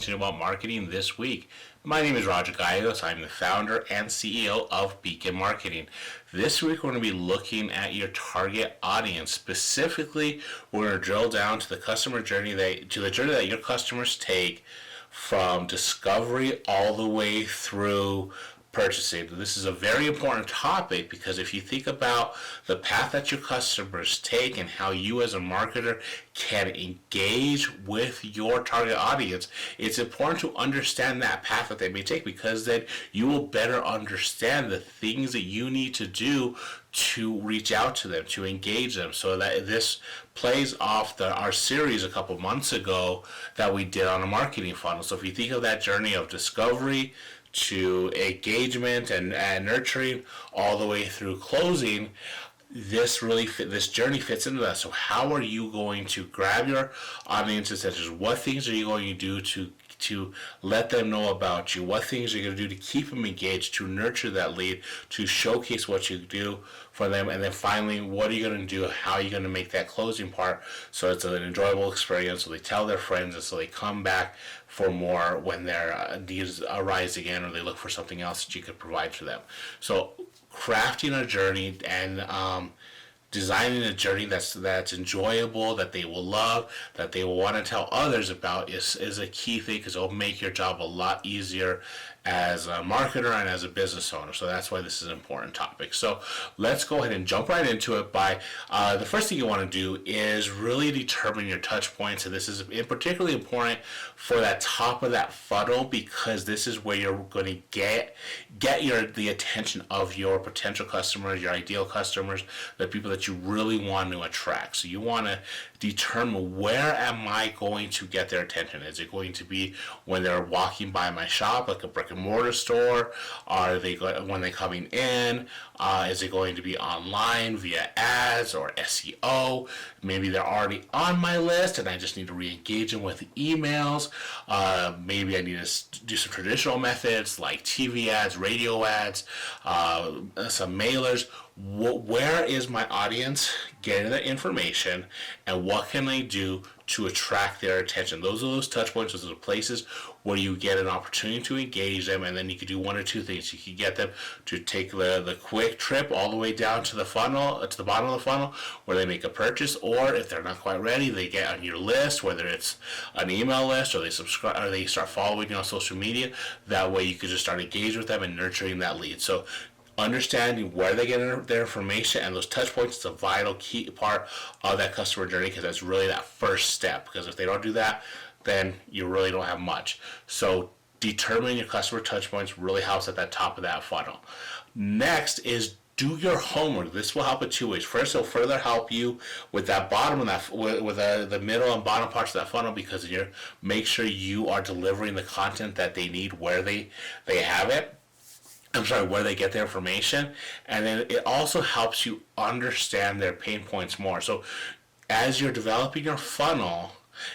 teaching about marketing this week. My name is Roger Gallegos. I'm the founder and CEO of Beacon Marketing. This week we're going to be looking at your target audience. Specifically, we're going to drill down to the customer journey that your customers take from discovery all the way through purchasing. This is a very important topic because if you think about the path that your customers take and how you as a marketer can engage with your target audience, it's important to understand that path that they may take, because then you will better understand the things that you need to do to reach out to them, to engage them. So that this plays off our series a couple months ago that we did on a marketing funnel. So if you think of that journey of discovery to engagement and nurturing all the way through closing, this journey fits into that. So how are you going to grab your audience's attention? What things are you going to do to let them know about you? What things are you going to do to keep them engaged, to nurture that lead, to showcase what you do for them? And then finally, what are you going to do? How are you going to make that closing part so it's an enjoyable experience, so they tell their friends and so they come back for more when their needs arise again, or they look for something else that you could provide for them. So crafting a journey and designing a journey that's enjoyable, that they will love, that they will want to tell others about is a key thing, because it'll make your job a lot easier as a marketer and as a business owner. So that's why this is an important topic. So let's go ahead and jump right into it by the first thing you want to do is really determine your touch points. And this is particularly important for that top of that funnel, because this is where you're going to get the attention of your potential customers, your ideal customers, the people that you really want to attract. So you want to determine, where am I going to get their attention? Is it going to be when they're walking by my shop, like a brick and mortar store? Are they when they're coming in? Is it going to be online via ads or SEO? Maybe they're already on my list and I just need to re-engage them with emails. Maybe I need to do some traditional methods like TV ads, radio ads, some mailers. Where is my audience getting the information, and what can I do to attract their attention? Those are those touch points. Those are the places where you get an opportunity to engage them, and then you could do one or two things. You could get them to take the quick trip all the way down to the funnel, to the bottom of the funnel, where they make a purchase, or if they're not quite ready, they get on your list, whether it's an email list or they subscribe or they start following you on social media. That way you could just start engaging with them and nurturing that lead. So understanding where they get their information and those touch points is a vital key part of that customer journey, because that's really that first step. Because if they don't do that, then you really don't have much. So determining your customer touch points really helps at that top of that funnel. Next is do your homework. This will help in two ways. First, it'll further help you with that bottom of that, with the middle and bottom parts of that funnel, because you make sure you are delivering the content that they need where they have it. Where they get their information. And then it also helps you understand their pain points more. So as you're developing your funnel,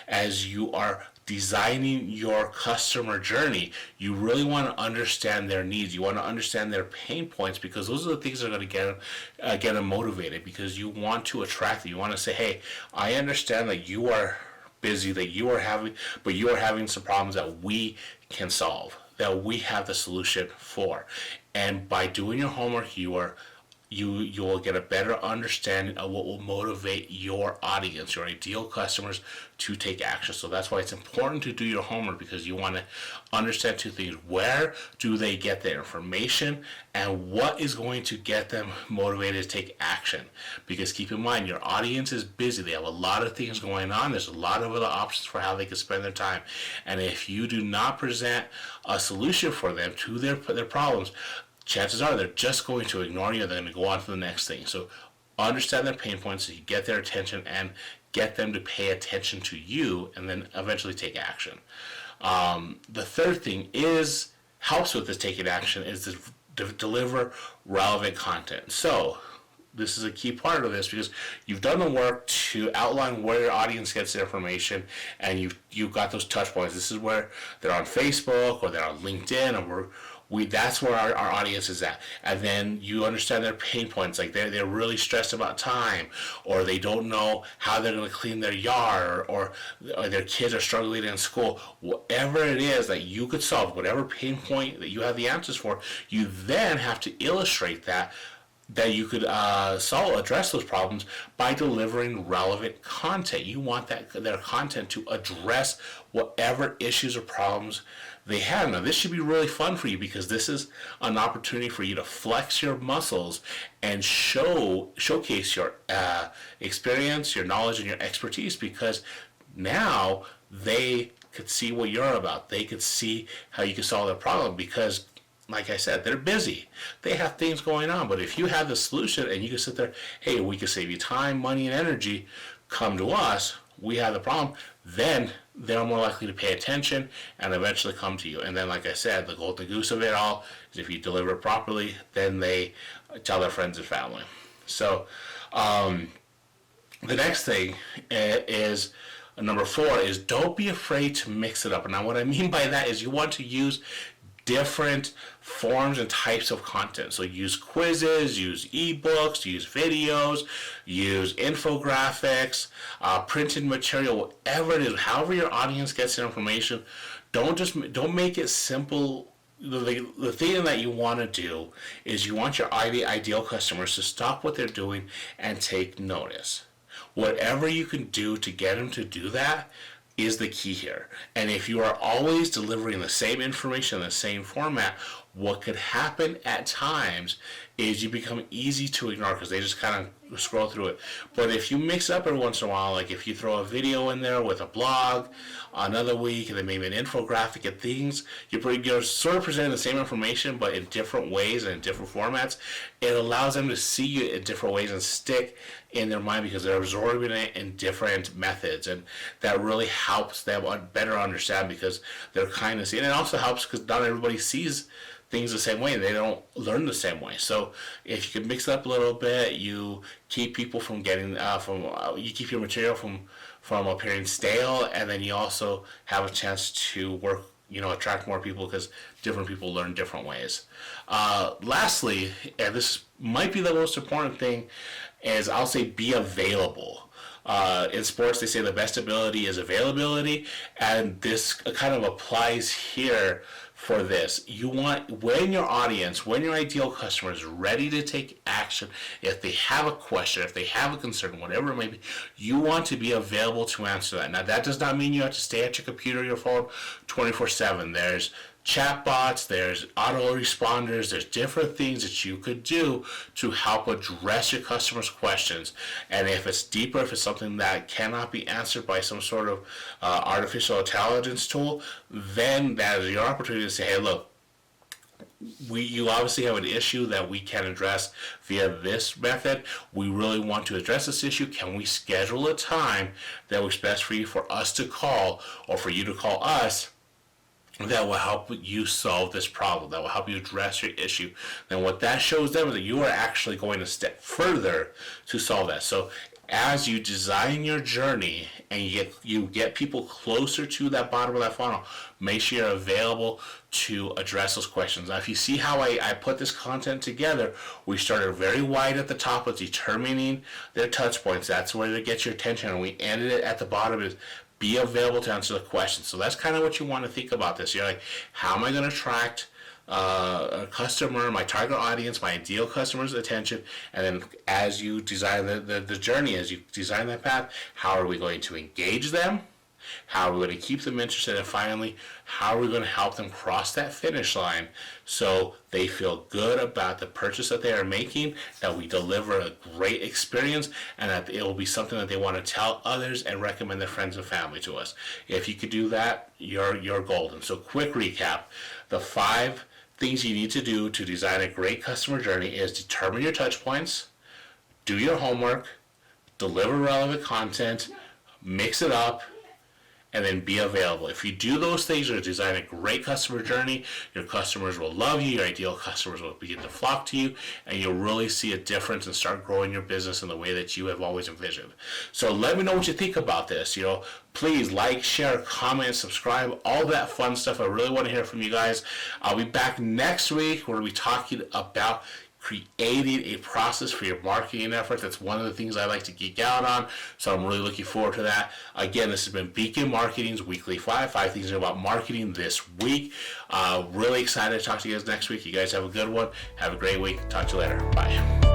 as you are designing your customer journey, you really want to understand their needs. You want to understand their pain points, because those are the things that are going to get them motivated, because you want to attract them. You want to say, hey, I understand that you are busy, that you are having some problems that we can solve, that we have the solution for. And by doing your homework, you will get a better understanding of what will motivate your audience, your ideal customers, to take action. So that's why it's important to do your homework, because you want to understand two things. Where do they get their information, and what is going to get them motivated to take action? Because keep in mind, your audience is busy. They have a lot of things going on. There's a lot of other options for how they can spend their time. And if you do not present a solution for them to their problems, chances are they're just going to ignore you, and they're going to go on to the next thing. So understand their pain points so you get their attention and get them to pay attention to you, and then eventually take action. The third thing helps with this taking action is to deliver relevant content. So this is a key part of this, because you've done the work to outline where your audience gets their information, and you've got those touch points. This is where they're on Facebook or they're on LinkedIn, and that's where our audience is at. And then you understand their pain points, like they're really stressed about time, or they don't know how they're going to clean their yard, or their kids are struggling in school. Whatever it is that you could solve, whatever pain point that you have the answers for, you then have to illustrate that you could address those problems by delivering relevant content. You want their content to address whatever issues or problems they have. Now, this should be really fun for you, because this is an opportunity for you to flex your muscles and showcase your experience, your knowledge, and your expertise, because now they could see what you're about. They could see how you can solve their problem, because like I said, they're busy. They have things going on. But if you have the solution and you can sit there, hey, we can save you time, money, and energy, come to us, we have the problem, then they're more likely to pay attention and eventually come to you. And then, like I said, the golden goose of it all is if you deliver it properly, then they tell their friends and family. So the next thing is, number 4, is don't be afraid to mix it up. And now what I mean by that is you want to use different forms and types of content. So use quizzes, use ebooks, use videos, use infographics, printed material, whatever it is, however your audience gets their information. Don't make it simple. The thing that you want to do is you want your ideal customers to stop what they're doing and take notice. Whatever you can do to get them to do that is the key here. And if you are always delivering the same information in the same format, what could happen at times is you become easy to ignore, because they just kind of scroll through it. But if you mix up every once in a while, like if you throw a video in there with a blog, another week, and then maybe an infographic and things, you're sort of presenting the same information but in different ways and in different formats. It allows them to see you in different ways and stick in their mind, because they're absorbing it in different methods, and that really helps them better understand, because they're kind of seeing. And it also helps because not everybody sees things the same way, and they don't learn the same way. So if you can mix it up a little bit, you keep people from getting you keep your material from appearing stale, and then you also have a chance to attract more people, because different people learn different ways. Lastly, and this might be the most important thing, is I'll say be available. In sports, they say the best ability is availability, and this kind of applies here for this. You want, when your ideal customer is ready to take action, if they have a question, if they have a concern, whatever it may be, you want to be available to answer that. Now, that does not mean you have to stay at your computer or your phone 24/7. There's chatbots, there's autoresponders, there's different things that you could do to help address your customers' questions. And if it's deeper, if it's something that cannot be answered by some sort of artificial intelligence tool, then that is your opportunity to say, hey, look, you obviously have an issue that we can address via this method. We really want to address this issue. Can we schedule a time that works best for you, for us to call, or for you to call us, that will help you solve this problem, that will help you address your issue? Then what that shows them is that you are actually going a step further to solve that. So as you design your journey and you get people closer to that bottom of that funnel, make sure you're available to address those questions. Now, if you see how I put this content together, we started very wide at the top with determining their touch points. That's where they get your attention, and we ended it at the bottom is be available to answer the questions. So that's kind of what you want to think about this. You're like, how am I going to attract a customer, my target audience, my ideal customer's attention? And then as you design the journey, as you design that path, how are we going to engage them? How are we going to keep them interested? And finally, how are we going to help them cross that finish line so they feel good about the purchase that they are making, that we deliver a great experience, and that it will be something that they want to tell others and recommend their friends and family to us. If you could do that, you're golden. So quick recap. The 5 things you need to do to design a great customer journey is determine your touch points, do your homework, deliver relevant content, mix it up, and then be available. If you do those things, you'll design a great customer journey. Your customers will love you. Your ideal customers will begin to flock to you, and you'll really see a difference and start growing your business in the way that you have always envisioned. So let me know what you think about this. Please like, share, comment, subscribe, all that fun stuff. I really want to hear from you guys. I'll be back next week. We're going to be talking about creating a process for your marketing effort. That's one of the things I like to geek out on, so I'm really looking forward to that. Again, this has been Beacon Marketing's Weekly 5 things about marketing this week. Really excited to talk to you guys next week. You guys have a good one. Have a great week. Talk to you later. Bye.